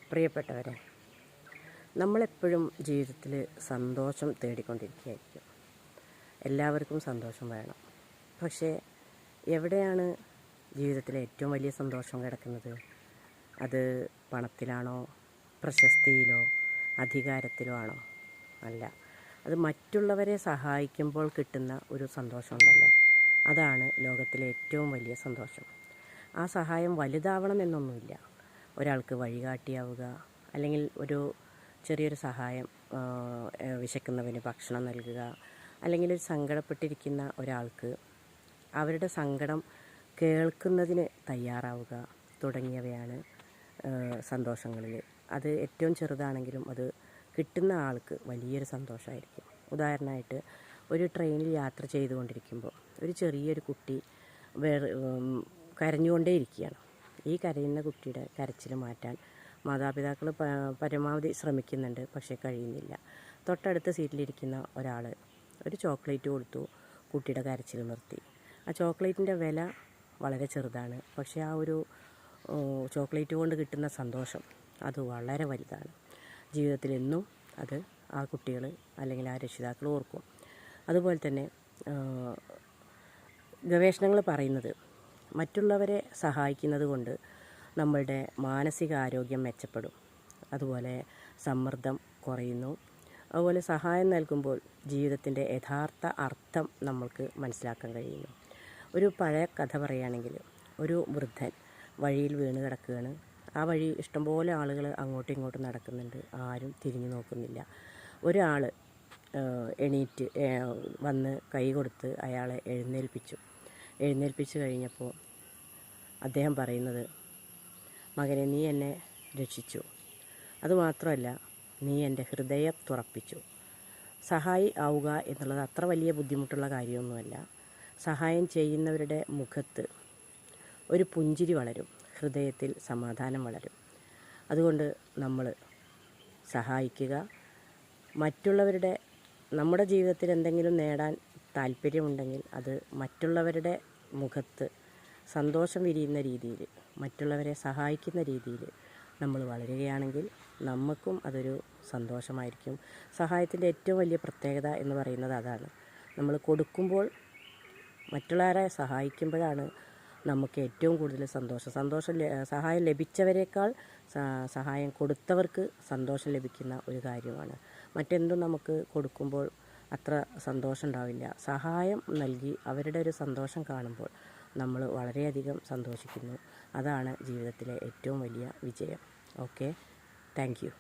പ്രിയപ്പെട്ടവരെ, നമ്മളെപ്പോഴും ജീവിതത്തിൽ സന്തോഷം തേടിക്കൊണ്ടിരിക്കുകയായിരിക്കും. എല്ലാവർക്കും സന്തോഷം വേണം. പക്ഷേ എവിടെയാണ് ജീവിതത്തിലെ ഏറ്റവും വലിയ സന്തോഷം കിടക്കുന്നത്? അത് പണത്തിലാണോ, പ്രശസ്തിയിലോ, അധികാരത്തിലോ ആണോ? അല്ല, അത് മറ്റുള്ളവരെ സഹായിക്കുമ്പോൾ കിട്ടുന്ന ഒരു സന്തോഷമുണ്ടല്ലോ, അതാണ് ലോകത്തിലെ ഏറ്റവും വലിയ സന്തോഷം. ആ സഹായം വലുതാവണം എന്നൊന്നുമില്ല. ഒരാൾക്ക് വഴികാട്ടിയാവുക, അല്ലെങ്കിൽ ഒരു ചെറിയൊരു സഹായം, വിശക്കുന്നവന് ഭക്ഷണം നൽകുക, അല്ലെങ്കിൽ ഒരു സങ്കടപ്പെട്ടിരിക്കുന്ന ഒരാൾക്ക് അവരുടെ സങ്കടം കേൾക്കുന്നതിന് തയ്യാറാവുക തുടങ്ങിയവയാണ് സന്തോഷങ്ങളിൽ. അത് ഏറ്റവും ചെറുതാണെങ്കിലും അത് കിട്ടുന്ന ആൾക്ക് വലിയൊരു സന്തോഷമായിരിക്കും. ഉദാഹരണമായിട്ട്, ഒരു ട്രെയിനിൽ യാത്ര ചെയ്തുകൊണ്ടിരിക്കുമ്പോൾ ഒരു ചെറിയൊരു കുട്ടി കരഞ്ഞുകൊണ്ടേയിരിക്കുകയാണ്. ഈ കരയുന്ന കുട്ടിയുടെ കരച്ചിൽ മാറ്റാൻ മാതാപിതാക്കൾ പരമാവധി ശ്രമിക്കുന്നുണ്ട്, പക്ഷേ കഴിയുന്നില്ല. തൊട്ടടുത്ത സീറ്റിലിരിക്കുന്ന ഒരാൾ ഒരു ചോക്ലേറ്റ് കൊടുത്തു, കുട്ടിയുടെ കരച്ചിൽ നിർത്തി. ആ ചോക്ലേറ്റിൻ്റെ വില വളരെ ചെറുതാണ്, പക്ഷേ ആ ഒരു ചോക്ലേറ്റ് കൊണ്ട് കിട്ടുന്ന സന്തോഷം അത് വളരെ വലുതാണ്. ജീവിതത്തിൽ എന്നും അത് ആ കുട്ടികൾ അല്ലെങ്കിൽ ആ രക്ഷിതാക്കൾ ഓർക്കും. അതുപോലെ തന്നെ ഗവേഷണങ്ങൾ പറയുന്നത് മറ്റുള്ളവരെ സഹായിക്കുന്നത് കൊണ്ട് നമ്മളുടെ മാനസികാരോഗ്യം മെച്ചപ്പെടും. അതുപോലെ സമ്മർദ്ദം കുറയുന്നു. അതുപോലെ സഹായം നൽകുമ്പോൾ ജീവിതത്തിൻ്റെ യഥാർത്ഥ അർത്ഥം നമ്മൾക്ക് മനസ്സിലാക്കാൻ കഴിയുന്നു. ഒരു പഴയ കഥ പറയുകയാണെങ്കിൽ, ഒരു വൃദ്ധൻ വഴിയിൽ വീണ് കിടക്കുകയാണ്. ആ വഴി ഇഷ്ടംപോലെ ആളുകൾ അങ്ങോട്ടും ഇങ്ങോട്ടും നടക്കുന്നുണ്ട്, ആരും തിരിഞ്ഞു നോക്കുന്നില്ല. ഒരാൾ എണീറ്റ് വന്ന് കൈ കൊടുത്ത് അയാളെ എഴുന്നേൽപ്പിച്ചു കഴിഞ്ഞപ്പോൾ അദ്ദേഹം പറയുന്നത്, മകനെ, നീ എന്നെ രക്ഷിച്ചു. അതുമാത്രമല്ല, നീ എൻ്റെ ഹൃദയം തുറപ്പിച്ചു. സഹായി ആവുക എന്നുള്ളത് അത്ര വലിയ ബുദ്ധിമുട്ടുള്ള കാര്യമൊന്നുമല്ല. സഹായം ചെയ്യുന്നവരുടെ മുഖത്ത് ഒരു പുഞ്ചിരി വളരും, ഹൃദയത്തിൽ സമാധാനം വളരും. അതുകൊണ്ട് നമ്മൾ സഹായിക്കുക. നമ്മുടെ ജീവിതത്തിൽ എന്തെങ്കിലും നേടാൻ താല്പര്യമുണ്ടെങ്കിൽ അത് മറ്റുള്ളവരുടെ മുഖത്ത് സന്തോഷം വിരിയുന്ന രീതിയിൽ, മറ്റുള്ളവരെ സഹായിക്കുന്ന രീതിയിൽ നമ്മൾ വളരുകയാണെങ്കിൽ നമുക്കും അതൊരു സന്തോഷമായിരിക്കും. സഹായത്തിൻ്റെ ഏറ്റവും വലിയ പ്രത്യേകത എന്ന് പറയുന്നത് അതാണ്. നമ്മൾ കൊടുക്കുമ്പോൾ, മറ്റുള്ളവരെ സഹായിക്കുമ്പോഴാണ് നമുക്ക് ഏറ്റവും കൂടുതൽ സഹായം ലഭിച്ചവരെക്കാൾ സഹായം കൊടുത്തവർക്ക് സന്തോഷം ലഭിക്കുന്ന ഒരു കാര്യമാണ്. മറ്റെന്തും നമുക്ക് കൊടുക്കുമ്പോൾ അത്ര സന്തോഷം ഉണ്ടാവില്ല. സഹായം നൽകി അവരുടെ ഒരു സന്തോഷം കാണുമ്പോൾ നമ്മൾ വളരെയധികം സന്തോഷിക്കുന്നു. അതാണ് ജീവിതത്തിലെ ഏറ്റവും വലിയ വിജയം. Okay, thank you.